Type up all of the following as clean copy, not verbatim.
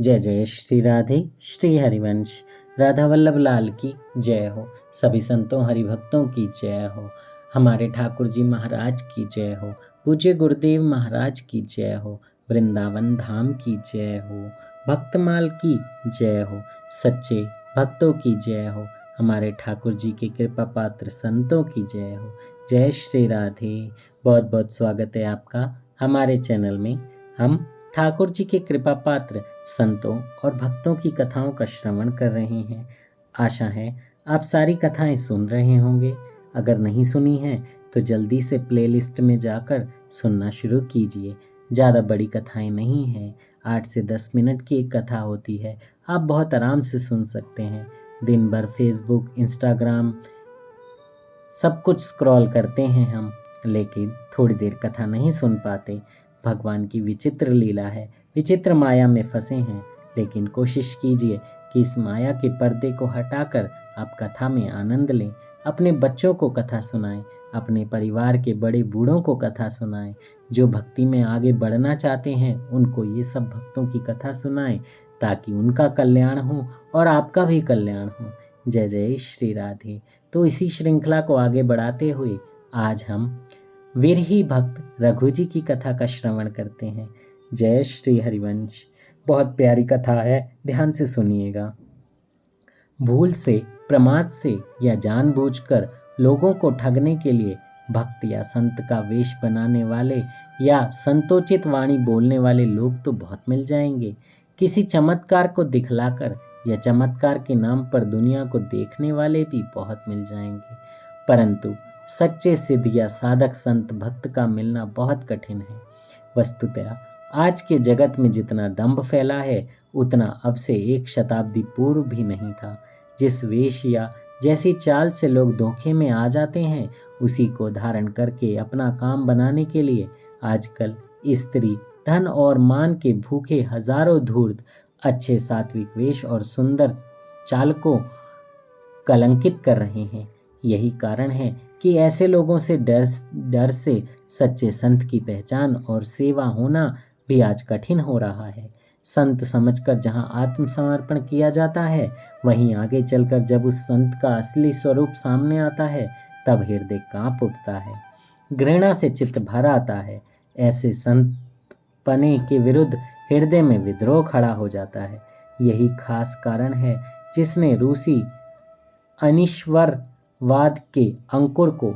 जय जय श्री राधे श्री हरिवंश। राधा वल्लभ लाल की जय हो। सभी संतों हरिभक्तों की जय हो। हमारे ठाकुर जी महाराज की जय हो। पूज्य गुरुदेव महाराज की जय हो। वृंदावन धाम की जय हो। भक्तमाल की जय हो। सच्चे भक्तों की जय हो। हमारे ठाकुर जी के कृपा पात्र संतों की जय हो। जय श्री राधे। बहुत बहुत स्वागत है आपका हमारे चैनल में। हम ठाकुर जी के कृपा पात्र संतों और भक्तों की कथाओं का श्रवण कर रहे हैं। आशा है आप सारी कथाएं सुन रहे होंगे। अगर नहीं सुनी हैं तो जल्दी से प्लेलिस्ट में जाकर सुनना शुरू कीजिए। ज़्यादा बड़ी कथाएं नहीं हैं, 8 से 10 मिनट की एक कथा होती है। आप बहुत आराम से सुन सकते हैं। दिन भर फेसबुक, इंस्टाग्राम सब कुछ स्क्रॉल करते हैं हम, लेकिन थोड़ी देर कथा नहीं सुन पाते। भगवान की विचित्र लीला है, विचित्र माया में फंसे हैं। लेकिन कोशिश कीजिए कि इस माया के पर्दे को हटाकर आप कथा में आनंद लें। अपने बच्चों को कथा सुनाएं, अपने परिवार के बड़े बूढ़ों को कथा सुनाएं। जो भक्ति में आगे बढ़ना चाहते हैं उनको ये सब भक्तों की कथा सुनाएं, ताकि उनका कल्याण हो और आपका भी कल्याण हो। जय जय श्री राधे। तो इसी श्रृंखला को आगे बढ़ाते हुए आज हम विरही भक्त रघु जी की कथा का श्रवण करते हैं। जय श्री हरिवंश। बहुत प्यारी कथा है, ध्यान से सुनिएगा। भूल से, प्रमाद से या जानबूझकर लोगों को ठगने के लिए भक्त या संत का वेश बनाने वाले या संतोचित वाणी बोलने वाले लोग तो बहुत मिल जाएंगे। किसी चमत्कार को दिखलाकर या चमत्कार के नाम पर दुनिया को देखने वाले भी बहुत मिल जाएंगे। परंतु सच्चे सिद्ध या साधक संत भक्त का मिलना बहुत कठिन है। वस्तुतः आज के जगत में जितना दंभ फैला है उतना अब से 1 शताब्दी पूर्व भी नहीं था। जिस वेश या जैसी चाल से लोग धोखे में आ जाते हैं, उसी को धारण करके अपना काम बनाने के लिए आजकल स्त्री, धन और मान के भूखे हजारों धूर्त अच्छे सात्विक वेश और सुंदर चाल को कलंकित कर रहे हैं। यही कारण है कि ऐसे लोगों से डर से सच्चे संत की पहचान और सेवा होना भी आज कठिन हो रहा है। संत समझकर जहां आत्मसमर्पण किया जाता है, वहीं आगे चलकर जब उस संत का असली स्वरूप सामने आता है, तब हृदय कांप उठता है, घृणा से चित्त भर आता है। ऐसे संत पने के विरुद्ध हृदय में विद्रोह खड़ा हो जाता है। यही खास कारण है जिसने रूसी अनिश्वरवाद के अंकुर को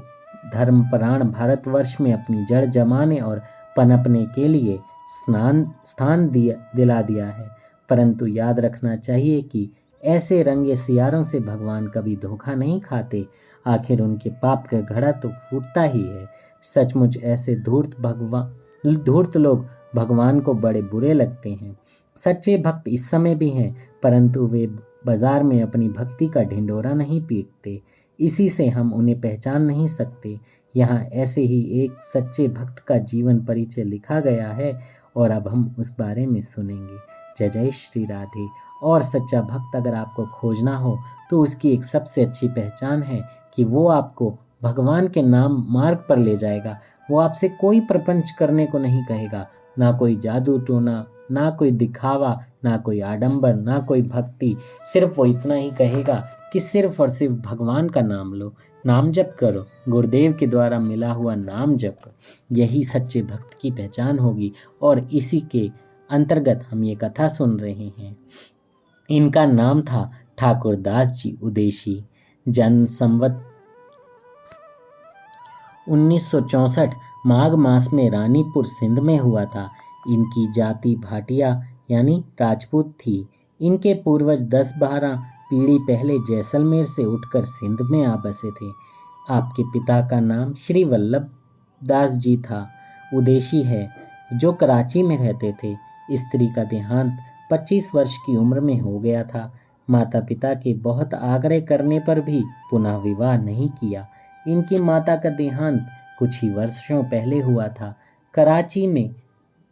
धर्मपरायण भारतवर्ष में अपनी जड़ जमाने और पनपने के लिए स्थान दिला दिया है। परंतु याद रखना चाहिए कि ऐसे रंगे सियारों से भगवान कभी धोखा नहीं खाते। आखिर उनके पाप का घड़ा तो फूटता ही है। सचमुच ऐसे धूर्त लोग भगवान को बड़े बुरे लगते हैं। सच्चे भक्त इस समय भी हैं, परंतु वे बाजार में अपनी भक्ति का ढिंढोरा नहीं पीटते। इसी से हम उन्हें पहचान नहीं सकते। यहाँ ऐसे ही एक सच्चे भक्त का जीवन परिचय लिखा गया है और अब हम उस बारे में सुनेंगे। जय जय श्री राधे। और सच्चा भक्त अगर आपको खोजना हो तो उसकी एक सबसे अच्छी पहचान है कि वो आपको भगवान के नाम मार्ग पर ले जाएगा। वो आपसे कोई प्रपंच करने को नहीं कहेगा, ना कोई जादू टोना, ना कोई दिखावा, ना कोई आडंबर, ना कोई भक्ति। सिर्फ वो इतना ही कहेगा कि सिर्फ और सिर्फ भगवान का नाम लो, नाम जप करो, गुरुदेव के द्वारा मिला हुआ नाम जप। यही सच्चे भक्त की पहचान होगी और इसी के अंतर्गत हम ये कथा सुन रहे हैं। इनका नाम था ठाकुर दास जी उदेशी। जन्म संवत 1964 माघ मास में रानीपुर सिंध में हुआ था। इनकी जाति भाटिया यानी राजपूत थी। इनके पूर्वज 10-12 पीढ़ी पहले जैसलमेर से उठकर सिंध में आ बसे थे। आपके पिता का नाम श्री वल्लभ दास जी था। उदेशी है जो कराची में रहते थे। स्त्री का देहांत 25 वर्ष की उम्र में हो गया था। माता पिता के बहुत आग्रह करने पर भी पुनः विवाह नहीं किया। इनकी माता का देहांत कुछ ही वर्षों पहले हुआ था। कराची में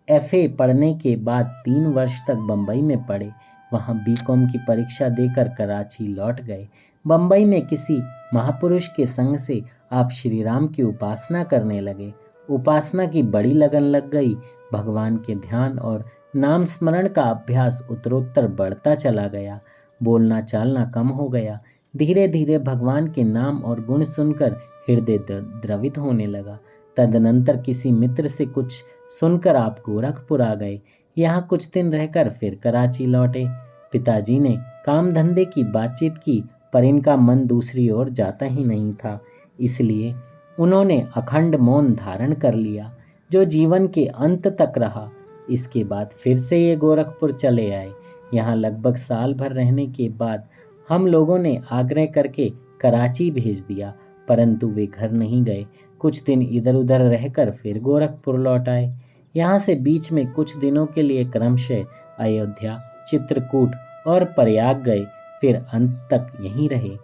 FA पढ़ने के बाद 3 वर्ष तक बम्बई में पढ़े। वहाँ BCom की परीक्षा देकर कराची लौट गए। बम्बई में किसी महापुरुष के संग से आप श्री राम की उपासना करने लगे। उपासना की बड़ी लगन लग गई। भगवान के ध्यान और नाम स्मरण का अभ्यास उत्तरोत्तर बढ़ता चला गया। बोलना चालना कम हो गया। धीरे धीरे भगवान के नाम और गुण सुनकर हृदय द्रवित होने लगा। तदनंतर किसी मित्र से कुछ सुनकर आप गोरखपुर आ गए। यहाँ कुछ दिन रहकर फिर कराची लौटे। पिताजी ने काम धंधे की बातचीत की, पर इनका मन दूसरी ओर जाता ही नहीं था। इसलिए उन्होंने अखंड मौन धारण कर लिया, जो जीवन के अंत तक रहा। इसके बाद फिर से ये गोरखपुर चले आए। यहाँ लगभग साल भर रहने के बाद हम लोगों ने आग्रह करके कराची भेज दिया, परंतु वे घर नहीं गए। कुछ दिन इधर उधर रहकर फिर गोरखपुर लौट आए। यहाँ से बीच में कुछ दिनों के लिए क्रमशः अयोध्या, चित्रकूट और प्रयाग गए, फिर अंत तक यहीं रहे।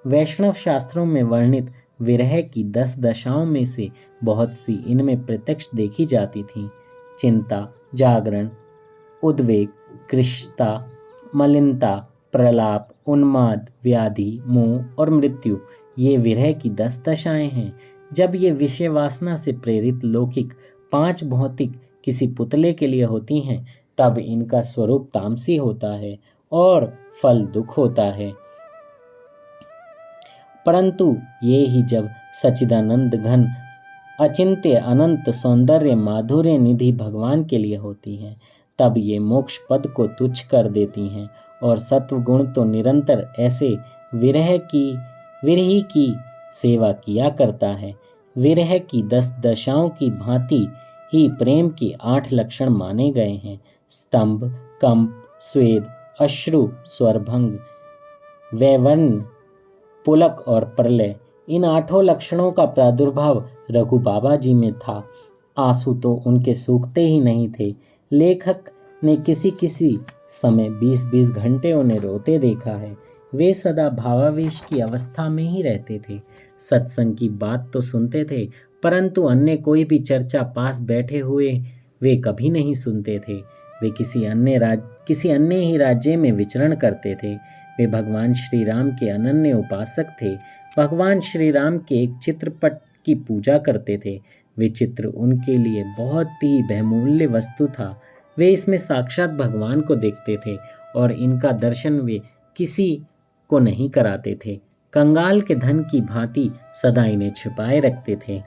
वैष्णव शास्त्रों में वर्णित विरह की 10 दशाओं में से बहुत सी इनमें प्रत्यक्ष देखी जाती थीं। चिंता, जागरण, उद्वेग, कृष्णता, मलिनता, प्रलाप, उन्माद, व्याधि, मोह और मृत्यु, ये विरह की 10 दशाएं हैं। जब ये विषय वासना से प्रेरित लौकिक 5 भौतिक किसी पुतले के लिए होती हैं, तब इनका स्वरूप तामसी होता है और फल दुख होता है। परंतु ये ही जब सच्चिदानंद घन अचिंत्य अनंत सौंदर्य माधुर्य निधि भगवान के लिए होती हैं, तब ये मोक्ष पद को तुच्छ कर देती हैं। और सत्व गुण तो निरंतर ऐसे विरही की सेवा किया करता है। विरह की 10 दशाओं की भांति ही प्रेम के 8 लक्षण माने गए हैं। स्तंभ, कंप, स्वेद, अश्रु, स्वरभंग, वैवर्ण, पुलक और प्रलय, इन 8 लक्षणों का प्रादुर्भाव रघु बाबा जी में था। आंसू तो उनके सूखते ही नहीं थे। लेखक ने किसी किसी समय 20-20 घंटे उन्हें रोते देखा है। वे सदा भावावेश की अवस्था में ही रहते थे। सत्संग की बात तो सुनते थे, परंतु अन्य कोई भी चर्चा पास बैठे हुए वे कभी नहीं सुनते थे। वे किसी अन्य ही राज्य में विचरण करते थे। वे भगवान श्री राम के अनन्य उपासक थे। भगवान श्री राम के एक चित्रपट की पूजा करते थे। वे चित्र उनके लिए बहुत ही बहुमूल्य वस्तु था। वे इसमें साक्षात भगवान को देखते थे और इनका दर्शन वे किसी को नहीं कराते थे। कंगाल के धन की भांति सदा इन्हें छिपाए रखते थे।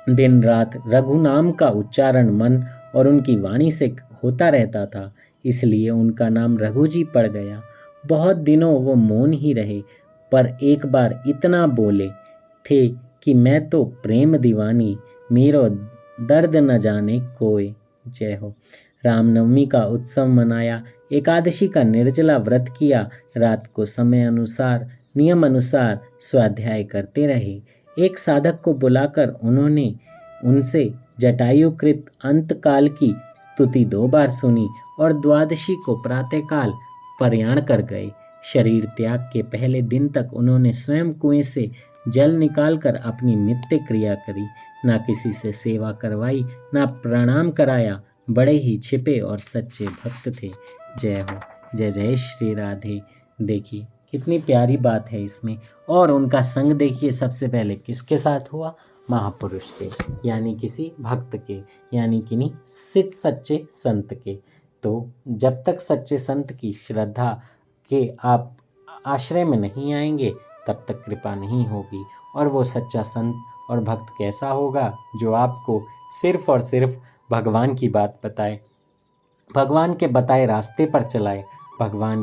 दिन रात रघु नाम का उच्चारण मन और उनकी वाणी से होता रहता था, इसलिए उनका नाम रघु जी पड़ गया। बहुत दिनों वो मौन ही रहे, पर एक बार इतना बोले थे कि मैं तो प्रेम दीवानी, मेरो दर्द न जाने कोई। जय हो। रामनवमी का उत्सव मनाया, एकादशी का निर्जला व्रत किया, रात को समय अनुसार नियम अनुसार स्वाध्याय करते रहे। एक साधक को बुलाकर उन्होंने उनसे जटायुकृत अंतकाल की स्तुति 2 बार सुनी और द्वादशी को प्रातःकाल प्रयाण कर गए। शरीर त्याग के पहले दिन तक उन्होंने स्वयं कुएं से जल निकालकर अपनी नित्य क्रिया करी। ना किसी से सेवा करवाई, ना प्रणाम कराया। बड़े ही छिपे और सच्चे भक्त थे। जय हो। जय जय श्री राधे। देखिए कितनी प्यारी बात है इसमें। और उनका संग देखिए सबसे पहले किसके साथ हुआ? महापुरुष के, यानी किसी भक्त के, यानी किन्हीं सच्चे संत के। तो जब तक सच्चे संत की श्रद्धा के आप आश्रय में नहीं आएंगे, तब तक कृपा नहीं होगी। और वो सच्चा संत और भक्त कैसा होगा? जो आपको सिर्फ और सिर्फ भगवान की बात बताए, भगवान के बताए रास्ते पर चलाए, भगवान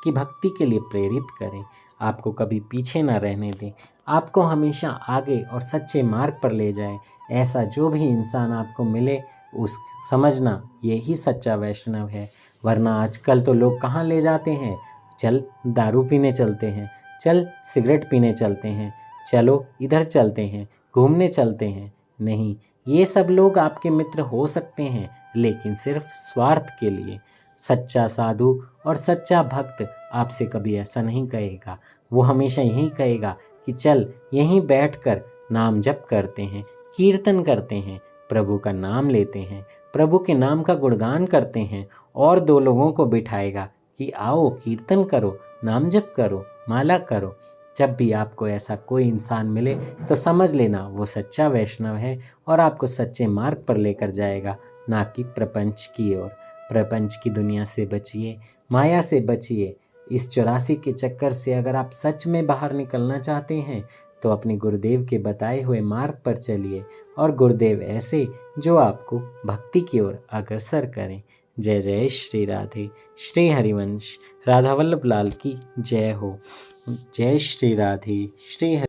की भक्ति के लिए प्रेरित करें, आपको कभी पीछे ना रहने दें, आपको हमेशा आगे और सच्चे मार्ग पर ले जाए। ऐसा जो भी इंसान आपको मिले, उस समझना यही सच्चा वैष्णव है। वरना आजकल तो लोग कहाँ ले जाते हैं? चल दारू पीने चलते हैं, चल सिगरेट पीने चलते हैं, चलो इधर चलते हैं, घूमने चलते हैं। नहीं, ये सब लोग आपके मित्र हो सकते हैं, लेकिन सिर्फ स्वार्थ के लिए। सच्चा साधु और सच्चा भक्त आपसे कभी ऐसा नहीं कहेगा। वो हमेशा यही कहेगा कि चल यहीं बैठकर नाम जप करते हैं, कीर्तन करते हैं, प्रभु का नाम लेते हैं, प्रभु के नाम का गुणगान करते हैं। और 2 लोगों को बिठाएगा कि आओ कीर्तन करो, नाम जप करो, माला करो। जब भी आपको ऐसा कोई इंसान मिले तो समझ लेना वो सच्चा वैष्णव है और आपको सच्चे मार्ग पर लेकर जाएगा। ना कि प्रपंच की ओर। प्रपंच की दुनिया से बचिए, माया से बचिए। इस 84 के चक्कर से अगर आप सच में बाहर निकलना चाहते हैं तो अपने गुरुदेव के बताए हुए मार्ग पर चलिए, और गुरुदेव ऐसे जो आपको भक्ति की ओर अग्रसर करें। जय जय श्री राधे। श्री हरिवंश। राधा वल्लभ लाल की जय हो। जय श्री राधे। श्री हरि